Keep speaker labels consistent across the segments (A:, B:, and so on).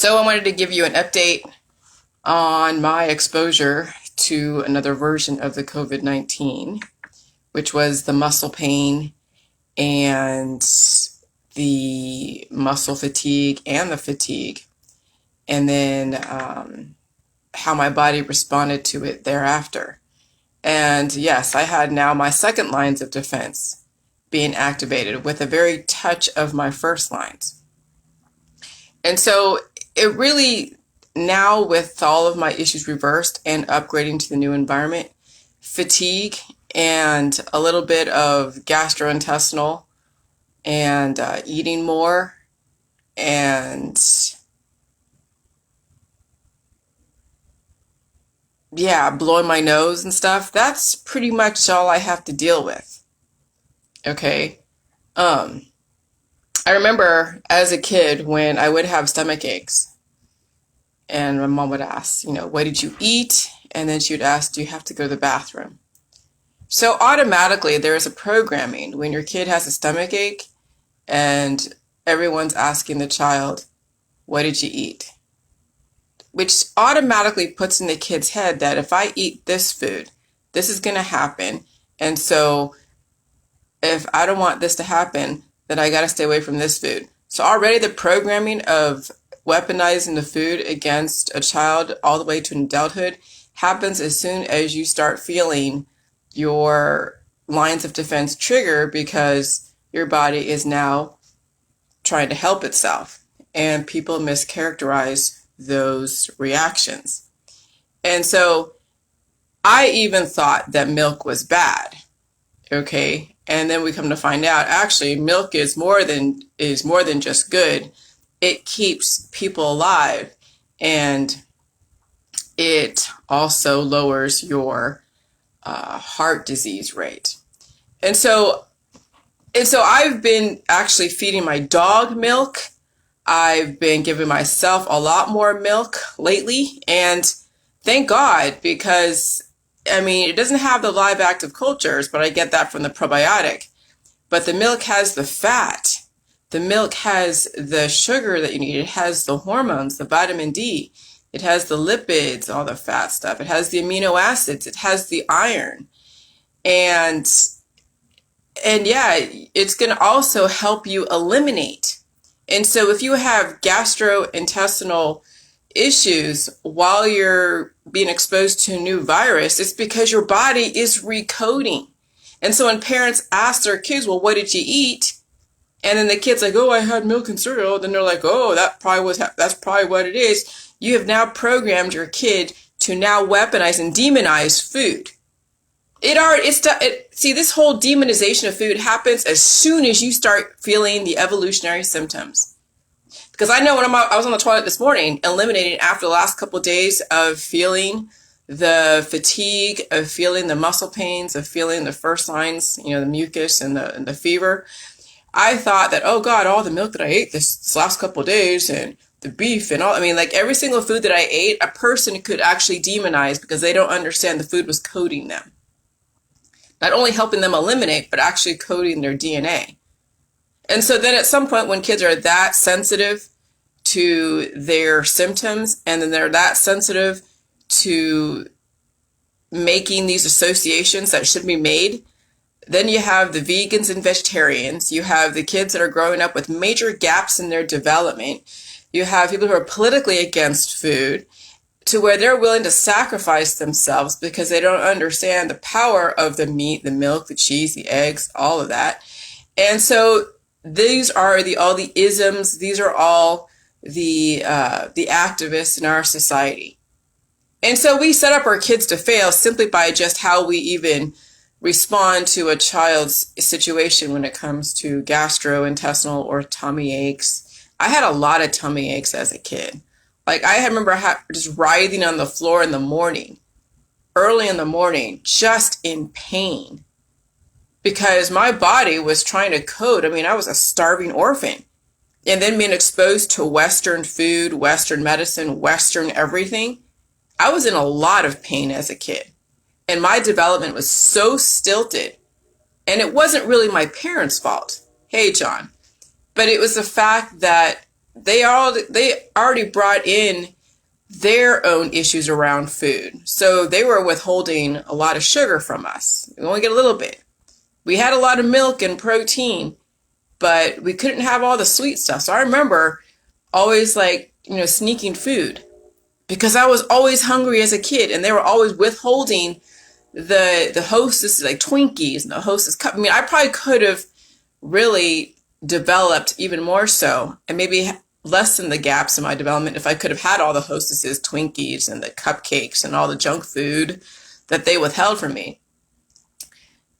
A: So I wanted to give you an update on my exposure to another version of the COVID-19, which was the muscle pain and the muscle fatigue and the fatigue, and then how my body responded to it thereafter. And yes, I had now my second lines of defense being activated with a very touch of my first lines. And so it really, now with all of my issues reversed and upgrading to the new environment, fatigue and a little bit of gastrointestinal and eating more and blowing my nose and stuff, that's pretty much all I have to deal with. Okay. I remember as a kid when I would have stomach aches and my mom would ask, what did you eat? And then she would ask, do you have to go to the bathroom? So automatically there is a programming when your kid has a stomach ache and everyone's asking the child, what did you eat? Which automatically puts in the kid's head that if I eat this food, this is going to happen. And so if I don't want this to happen, then I got to stay away from this food. So already the programming of weaponizing the food against a child all the way to adulthood happens as soon as you start feeling your lines of defense trigger, because your body is now trying to help itself, and people mischaracterize those reactions. And so I even thought that milk was bad. Okay. And then we come to find out, actually, milk is more than just good. It keeps people alive, and it also lowers your heart disease rate. And so I've been actually feeding my dog milk. I've been giving myself a lot more milk lately, and thank God, because it doesn't have the live active cultures, but I get that from the probiotic. But the milk has the fat. The milk has the sugar that you need. It has the hormones, the vitamin D. It has the lipids, all the fat stuff. It has the amino acids. It has the iron. And yeah, it's going to also help you eliminate. And so if you have gastrointestinal issues while you're being exposed to a new virus, it's because your body is recoding. And so when parents ask their kids, well, what did you eat? And then the kid's like, oh, I had milk and cereal. Then they're like, oh, that's probably what it is. You have now programmed your kid to now weaponize and demonize food. See, this whole demonization of food happens as soon as you start feeling the evolutionary symptoms. Because I know when I was on the toilet this morning, eliminating after the last couple of days of feeling the fatigue, of feeling the muscle pains, of feeling the first signs, the mucus and the fever, I thought that, oh God, all the milk that I ate this last couple of days and the beef and all, like every single food that I ate, a person could actually demonize because they don't understand the food was coding them. Not only helping them eliminate, but actually coding their DNA. And so then at some point when kids are that sensitive to their symptoms, and then they're that sensitive to making these associations that should be made, then you have the vegans and vegetarians. You have the kids that are growing up with major gaps in their development. You have people who are politically against food, to where they're willing to sacrifice themselves because they don't understand the power of the meat, the milk, the cheese, the eggs, all of that. And so these are all the isms. These are all the activists in our society. And so we set up our kids to fail simply by just how we even respond to a child's situation when it comes to gastrointestinal or tummy aches. I had a lot of tummy aches as a kid. I remember just writhing on the floor in the morning, early in the morning, just in pain, because my body was trying to code. I was a starving orphan. And then being exposed to Western food, Western medicine, Western everything, I was in a lot of pain as a kid. And my development was so stilted. And it wasn't really my parents' fault. Hey, John. But it was the fact that they already brought in their own issues around food. So they were withholding a lot of sugar from us. We only get a little bit. We had a lot of milk and protein, but we couldn't have all the sweet stuff. So I remember always like, sneaking food because I was always hungry as a kid, and they were always withholding the hostess like Twinkies and the hostess cup. I mean, I probably could have really developed even more so and maybe lessen the gaps in my development if I could have had all the hostesses Twinkies and the cupcakes and all the junk food that they withheld from me.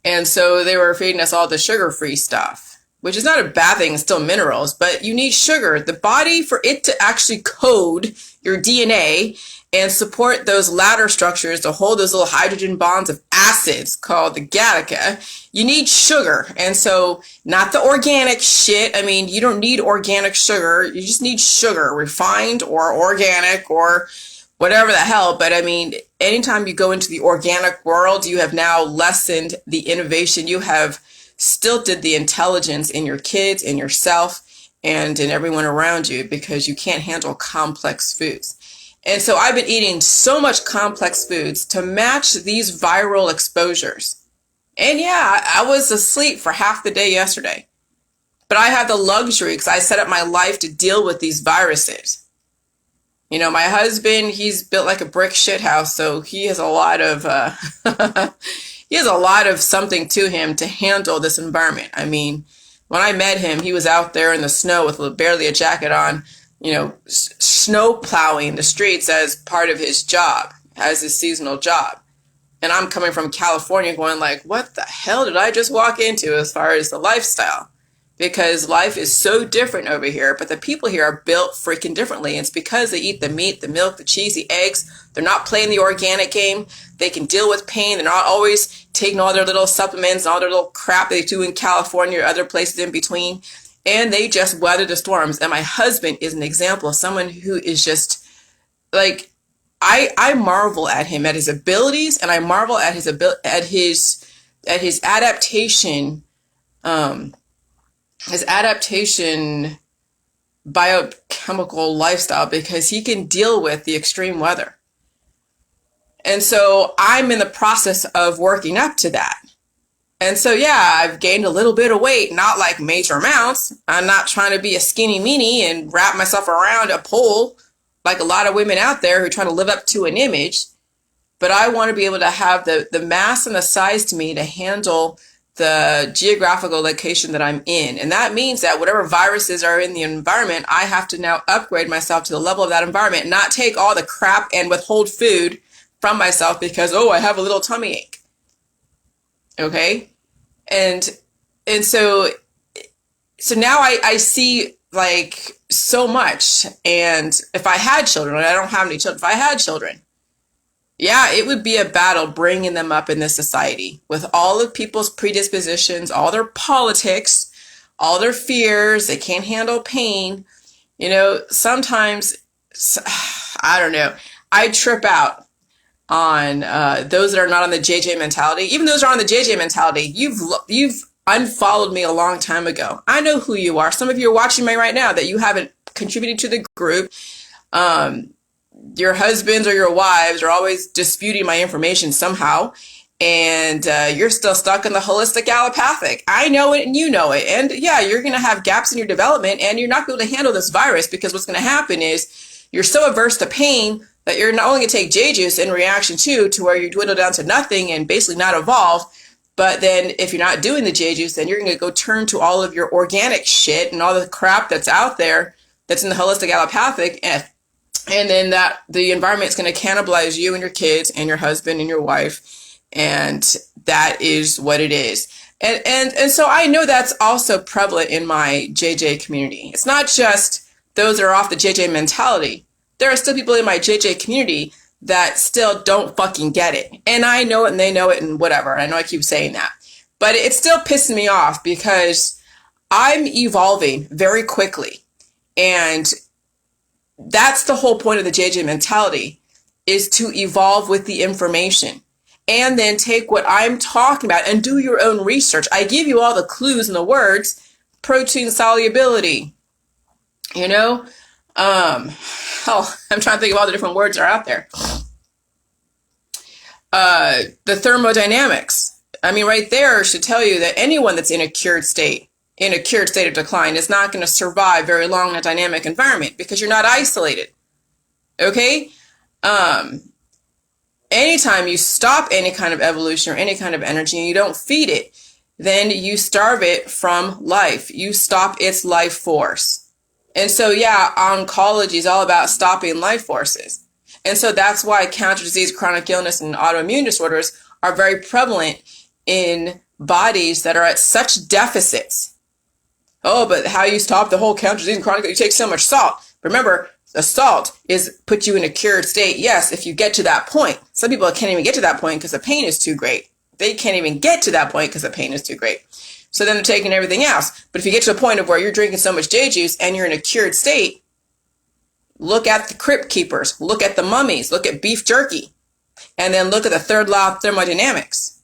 A: And so they were feeding us all the sugar-free stuff, which is not a bad thing. It's still minerals, but you need sugar. The body, for it to actually code your DNA and support those ladder structures to hold those little hydrogen bonds of acids called the Gattaca, you need sugar. And so not the organic shit. I mean, you don't need organic sugar. You just need sugar, refined or organic or whatever the hell. But I mean, anytime you go into the organic world, you have now lessened the innovation. You have stilted the intelligence in your kids, in yourself, and in everyone around you because you can't handle complex foods. And so I've been eating so much complex foods to match these viral exposures. And yeah, I was asleep for half the day yesterday. But I had the luxury because I set up my life to deal with these viruses. My husband, he's built like a brick shit house, so he has a lot of he has a lot of something to him to handle this environment. I mean, when I met him, he was out there in the snow with barely a jacket on, snow plowing the streets as part of his job, as his seasonal job. And I'm coming from California going like, what the hell did I just walk into as far as the lifestyle? Because life is so different over here, but the people here are built freaking differently. It's because they eat the meat, the milk, the cheese, the eggs. They're not playing the organic game. They can deal with pain. They're not always taking all their little supplements and all their little crap they do in California or other places in between. And they just weather the storms. And my husband is an example of someone who is just like, I marvel at him, at his abilities, and I marvel at his adaptation, biochemical lifestyle, because he can deal with the extreme weather. And so I'm in the process of working up to that. And so, yeah, I've gained a little bit of weight, not like major amounts. I'm not trying to be a skinny meanie and wrap myself around a pole like a lot of women out there who are trying to live up to an image. But I want to be able to have the mass and the size to me to handle the geographical location that I'm in. And that means that whatever viruses are in the environment, I have to now upgrade myself to the level of that environment, not take all the crap and withhold food from myself because, I have a little tummy ache. Okay? And so now I see like so much. And if I had children, and I don't have any children, if I had children, yeah, it would be a battle bringing them up in this society with all of people's predispositions, all their politics, all their fears. They can't handle pain. Sometimes, I don't know, I trip out on those that are not on the JJ mentality. Even those that are on the JJ mentality, you've unfollowed me a long time ago. I know who you are. Some of you are watching me right now that you haven't contributed to the group. Your husbands or your wives are always disputing my information somehow, and you're still stuck in the holistic allopathic. I know it and you know it. And yeah, you're going to have gaps in your development, and you're not going to be able to handle this virus because what's going to happen is you're so averse to pain that you're not only going to take J juice in reaction to where you dwindle down to nothing and basically not evolve. But then if you're not doing the J juice, then you're going to go turn to all of your organic shit and all the crap that's out there that's in the holistic allopathic. And then the environment is going to cannibalize you and your kids and your husband and your wife. And that is what it is. And so I know that's also prevalent in my JJ community. It's not just those that are off the JJ mentality. There are still people in my JJ community that still don't fucking get it. And I know it and they know it and whatever. I know I keep saying that. But it's still pissing me off because I'm evolving very quickly. And that's the whole point of the JJ mentality, is to evolve with the information. And then take what I'm talking about and do your own research. I give you all the clues and the words: protein solubility, You know, hell, I'm trying to think of all the different words that are out there. The thermodynamics. I mean, right there should tell you that anyone that's in a cured state of decline is not going to survive very long in a dynamic environment because you're not isolated. Okay? Anytime you stop any kind of evolution or any kind of energy and you don't feed it, then you starve it from life. You stop its life force. And so, yeah, oncology is all about stopping life forces. And so that's why cancer disease, chronic illness, and autoimmune disorders are very prevalent in bodies that are at such deficits. Oh, but how you stop the whole cancer disease and chronic, you take so much salt. Remember, the salt puts you in a cured state. Yes, if you get to that point. Some people can't even get to that point because the pain is too great. They can't even get to that point because the pain is too great. So then they're taking everything else. But if you get to a point of where you're drinking so much J juice and you're in a cured state, look at the crypt keepers, look at the mummies, look at beef jerky, and then look at the third law of thermodynamics.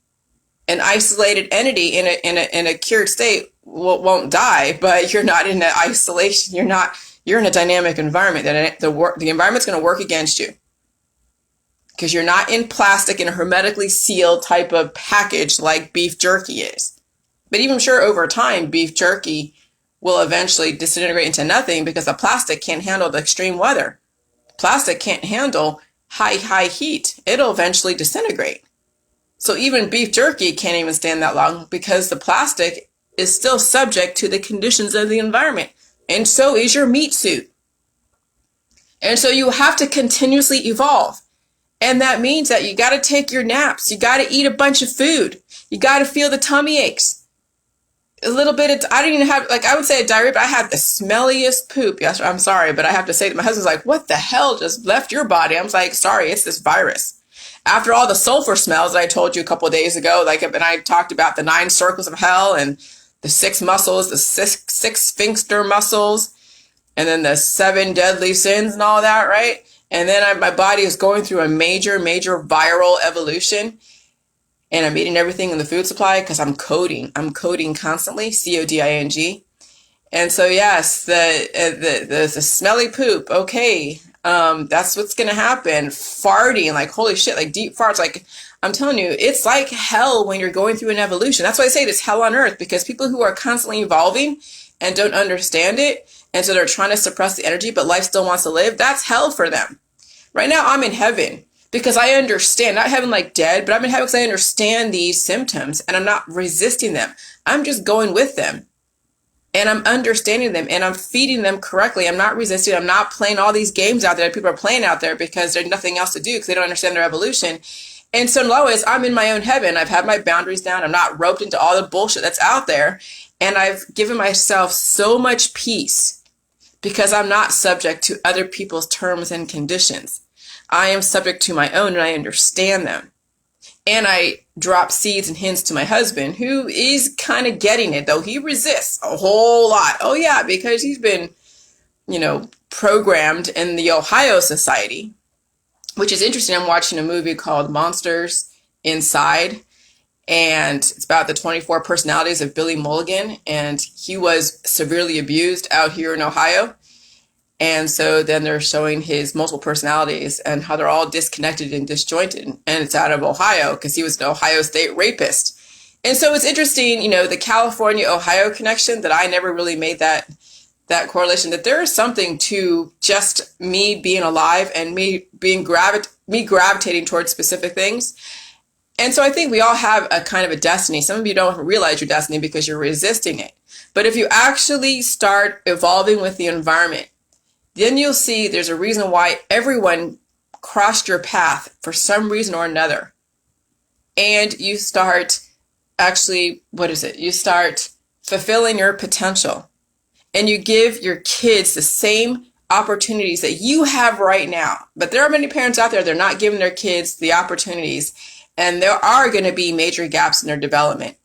A: An isolated entity in a cured state won't die, but you're not in that isolation. You're in a dynamic environment that the environment's going to work against you because you're not in plastic in a hermetically sealed type of package like beef jerky is. But even sure, over time, beef jerky will eventually disintegrate into nothing because the plastic can't handle the extreme weather. Plastic can't handle high heat. It'll eventually disintegrate. So even beef jerky can't even stand that long because the plastic is still subject to the conditions of the environment. And so is your meat suit. And so you have to continuously evolve. And that means that you got to take your naps. You got to eat a bunch of food. You got to feel the tummy aches. A little bit of, I didn't even have, I would say a diarrhea, but I had the smelliest poop. Yes, I'm sorry, but I have to say that my husband's like, what the hell just left your body? I was like, sorry, it's this virus. After all the sulfur smells that I told you a couple of days ago, and I talked about the 9 circles of hell and the 6 muscles, the six sphincter muscles, and then the 7 deadly sins and all that, right? And then my body is going through a major viral evolution. And I'm eating everything in the food supply because I'm coding. I'm coding constantly, coding. And so, yes, the smelly poop, okay, that's what's going to happen. Farting, like, holy shit, like deep farts. Like, I'm telling you, it's like hell when you're going through an evolution. That's why I say it's hell on earth, because people who are constantly evolving and don't understand it, and so they're trying to suppress the energy, but life still wants to live, that's hell for them. Right now, I'm in heaven. Because I understand, not heaven like dead, but I'm in heaven because I understand these symptoms and I'm not resisting them. I'm just going with them and I'm understanding them and I'm feeding them correctly. I'm not resisting. I'm not playing all these games out there that people are playing out there because there's nothing else to do because they don't understand their evolution. And so in low ways, I'm in my own heaven. I've had my boundaries down. I'm not roped into all the bullshit that's out there. And I've given myself so much peace because I'm not subject to other people's terms and conditions. I am subject to my own and I understand them. And I drop seeds and hints to my husband, who is kind of getting it, though he resists a whole lot. Oh, yeah, because he's been, programmed in the Ohio Society, which is interesting. I'm watching a movie called Monsters Inside, and it's about the 24 personalities of Billy Mulligan, and he was severely abused out here in Ohio. And so then they're showing his multiple personalities and how they're all disconnected and disjointed. And it's out of Ohio because he was an Ohio State rapist. And so it's interesting, the California-Ohio connection, that I never really made that correlation, that there is something to just me being alive and me gravitating towards specific things. And so I think we all have a kind of a destiny. Some of you don't realize your destiny because you're resisting it. But if you actually start evolving with the environment, then you'll see there's a reason why everyone crossed your path for some reason or another. And you start you start fulfilling your potential. And you give your kids the same opportunities that you have right now. But there are many parents out there that are not giving their kids the opportunities. And there are going to be major gaps in their development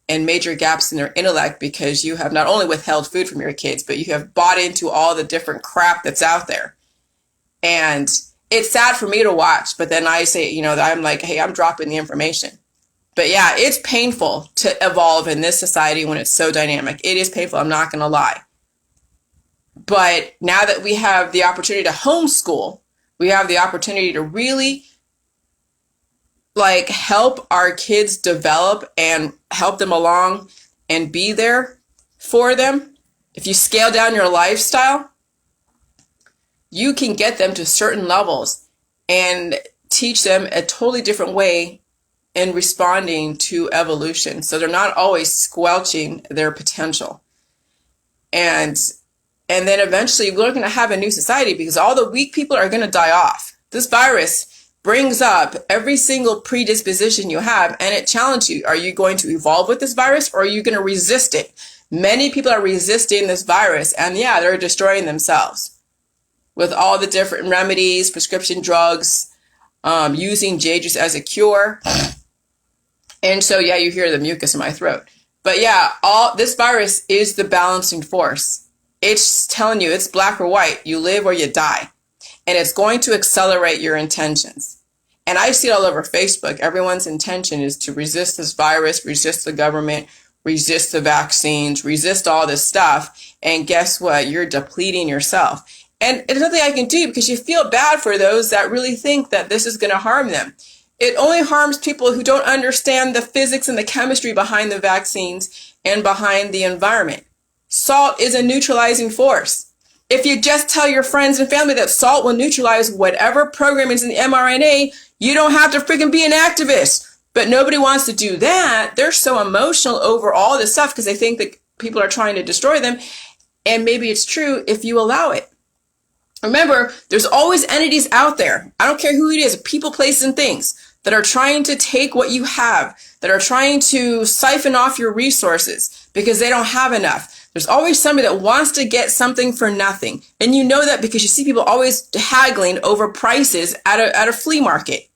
A: and major gaps in their intellect because you have not only withheld food from your kids, but you have bought into all the different crap that's out there. And it's sad for me to watch, but then I say, I'm like, hey, I'm dropping the information. But yeah, it's painful to evolve in this society when it's so dynamic. It is painful, I'm not going to lie. But now that we have the opportunity to homeschool, we have the opportunity to really like help our kids develop and help them along and be there for them. If you scale down your lifestyle, you can get them to certain levels and teach them a totally different way in responding to evolution. So they're not always squelching their potential. And then eventually we're going to have a new society because all the weak people are going to die off. This virus brings up every single predisposition you have, and it challenges you. Are you going to evolve with this virus, or are you going to resist it? Many people are resisting this virus, and yeah, they're destroying themselves with all the different remedies, prescription drugs, using JJs as a cure. And so, yeah, you hear the mucus in my throat. But yeah, this virus is the balancing force. It's telling you it's black or white. You live or you die. And it's going to accelerate your intentions. And I see it all over Facebook. Everyone's intention is to resist this virus, resist the government, resist the vaccines, resist all this stuff. And guess what? You're depleting yourself. And there's nothing I can do because you feel bad for those that really think that this is going to harm them. It only harms people who don't understand the physics and the chemistry behind the vaccines and behind the environment. Salt is a neutralizing force. If you just tell your friends and family that salt will neutralize whatever program is in the mRNA, you don't have to freaking be an activist. But nobody wants to do that. They're so emotional over all this stuff because they think that people are trying to destroy them. And maybe it's true if you allow it. Remember, there's always entities out there. I don't care who it is, people, places, and things that are trying to take what you have, that are trying to siphon off your resources because they don't have enough. There's always somebody that wants to get something for nothing. And you know that because you see people always haggling over prices at a flea market.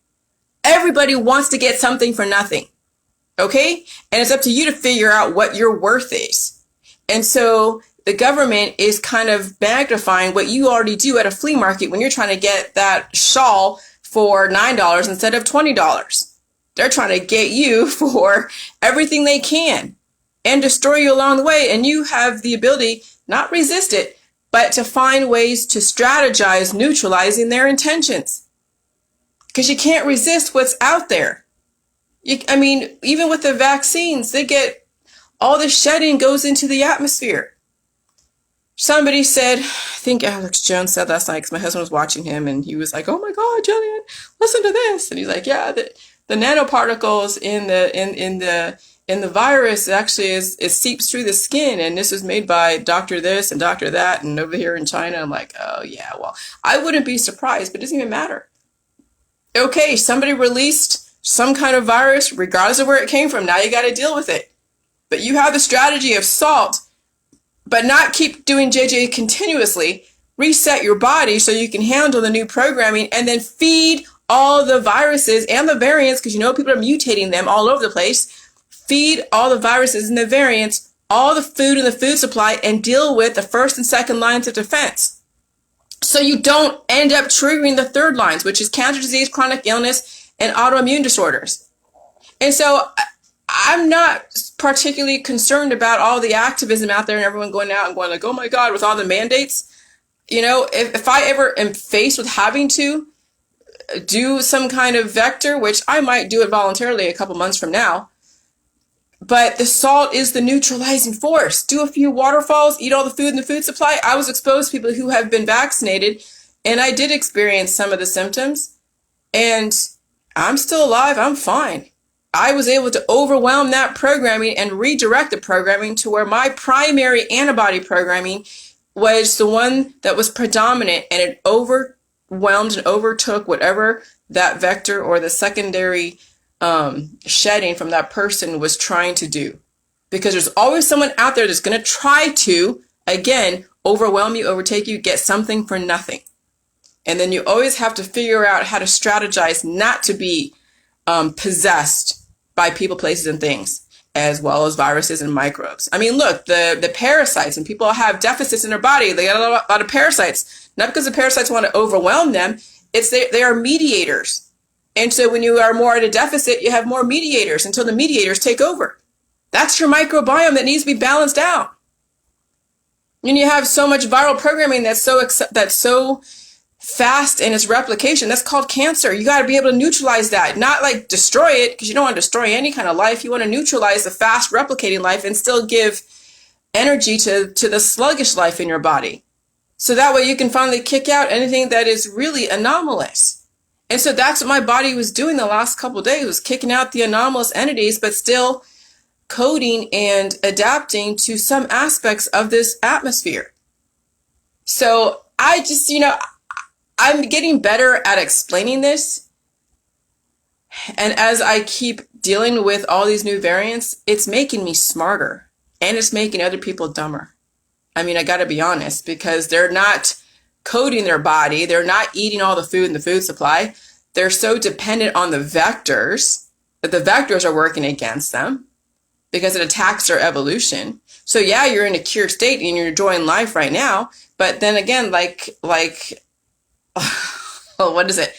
A: Everybody wants to get something for nothing. Okay? And it's up to you to figure out what your worth is. And so the government is kind of magnifying what you already do at a flea market when you're trying to get that shawl for $9 instead of $20. They're trying to get you for everything they can and destroy you along the way. And you have the ability, not resist it, but to find ways to strategize neutralizing their intentions. Because you can't resist what's out there. Even with the vaccines, all the shedding goes into the atmosphere. Somebody said, I think Alex Jones said last night, because my husband was watching him, and he was like, "Oh my God, Jillian, listen to this." And he's like, "Yeah, the nanoparticles in the virus actually it seeps through the skin, and this was made by Doctor this and Doctor that, and over here in China." I'm like, "Oh yeah, well, I wouldn't be surprised, but it doesn't even matter." Okay, somebody released some kind of virus, regardless of where it came from. Now you got to deal with it. But you have the strategy of salt, but not keep doing JJ continuously. Reset your body so you can handle the new programming, and then feed all the viruses and the variants, because you know people are mutating them all over the place. Feed all the viruses and the variants, all the food in the food supply, and deal with the first and second lines of defense. So you don't end up triggering the third lines, which is cancer disease, chronic illness, and autoimmune disorders. And so I'm not particularly concerned about all the activism out there and everyone going out and going like, "Oh my God," with all the mandates. You know, if I ever am faced with having to do some kind of vector, which I might do it voluntarily a couple months from now, but the salt is the neutralizing force. Do a few waterfalls, eat all the food in the food supply. I was exposed to people who have been vaccinated, and I did experience some of the symptoms, and I'm still alive. I'm fine. I was able to overwhelm that programming and redirect the programming to where my primary antibody programming was the one that was predominant, and it overwhelmed and overtook whatever that vector or the secondary shedding from that person was trying to do. Because there's always someone out there that's going to try to, again, overwhelm you, overtake you, get something for nothing. And then you always have to figure out how to strategize not to be possessed by people, places, and things, as well as viruses and microbes. I mean, look, the parasites, and people have deficits in their body. They got a lot of parasites, not because the parasites want to overwhelm them. It's they are mediators. And so when you are more at a deficit, you have more mediators until the mediators take over. That's your microbiome that needs to be balanced out. And you have so much viral programming that's so fast in its replication. That's called cancer. You got to be able to neutralize that, not like destroy it, because you don't want to destroy any kind of life. You want to neutralize the fast replicating life and still give energy to the sluggish life in your body. So that way you can finally kick out anything that is really anomalous. And so that's what my body was doing the last couple of days, was kicking out the anomalous entities, but still coding and adapting to some aspects of this atmosphere. So I just, I'm getting better at explaining this. And as I keep dealing with all these new variants, it's making me smarter and it's making other people dumber. I mean, I got to be honest, because they're not coding their body. They're not eating all the food in the food supply. They're so dependent on the vectors that the vectors are working against them because it attacks their evolution. So yeah, you're in a cured state and you're enjoying life right now. But then again, like, what is it?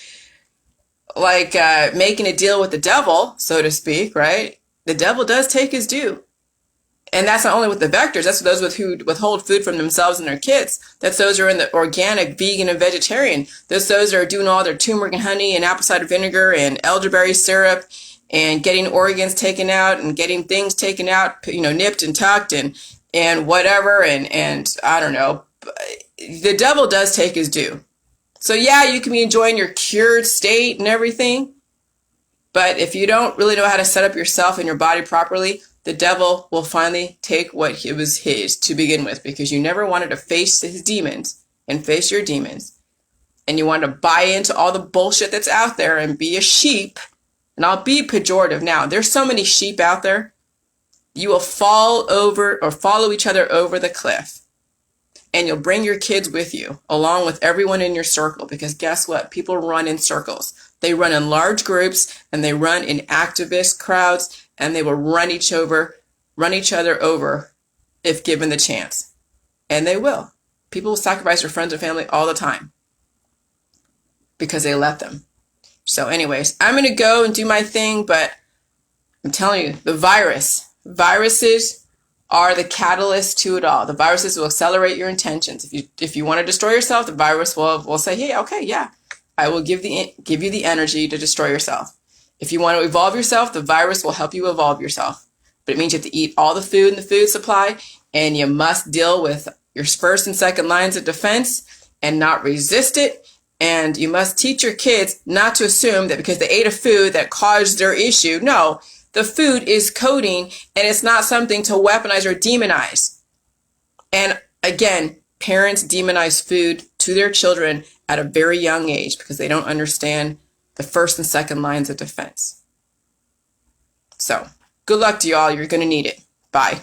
A: Like making a deal with the devil, so to speak, right? The devil does take his due. And that's not only with the vectors, that's those who withhold food from themselves and their kids. That's those who are in the organic, vegan, and vegetarian. That's those who are doing all their turmeric and honey and apple cider vinegar and elderberry syrup and getting organs taken out and getting things taken out, nipped and tucked and whatever. And I don't know. The devil does take his due. So yeah, you can be enjoying your cured state and everything. But if you don't really know how to set up yourself and your body properly, the devil will finally take what it was his to begin with, because you never wanted to face his demons and face your demons. And you wanted to buy into all the bullshit that's out there and be a sheep. And I'll be pejorative now. There's so many sheep out there. You will fall over or follow each other over the cliff. And you'll bring your kids with you, along with everyone in your circle. Because guess what? People run in circles. They run in large groups and they run in activist crowds. And they will run each other over if given the chance. And they will. People will sacrifice their friends and family all the time because they let them. So anyways, I'm going to go and do my thing, but I'm telling you, viruses are the catalyst to it all. The viruses will accelerate your intentions. If you want to destroy yourself, the virus will say, hey, okay, yeah, I will give you the energy to destroy yourself. If you want to evolve yourself, the virus will help you evolve yourself. But it means you have to eat all the food in the food supply, and you must deal with your first and second lines of defense and not resist it. And you must teach your kids not to assume that because they ate a food that caused their issue. No, the food is coding, and it's not something to weaponize or demonize. And again, parents demonize food to their children at a very young age because they don't understand the first and second lines of defense. So, good luck to y'all. You're going to need it. Bye.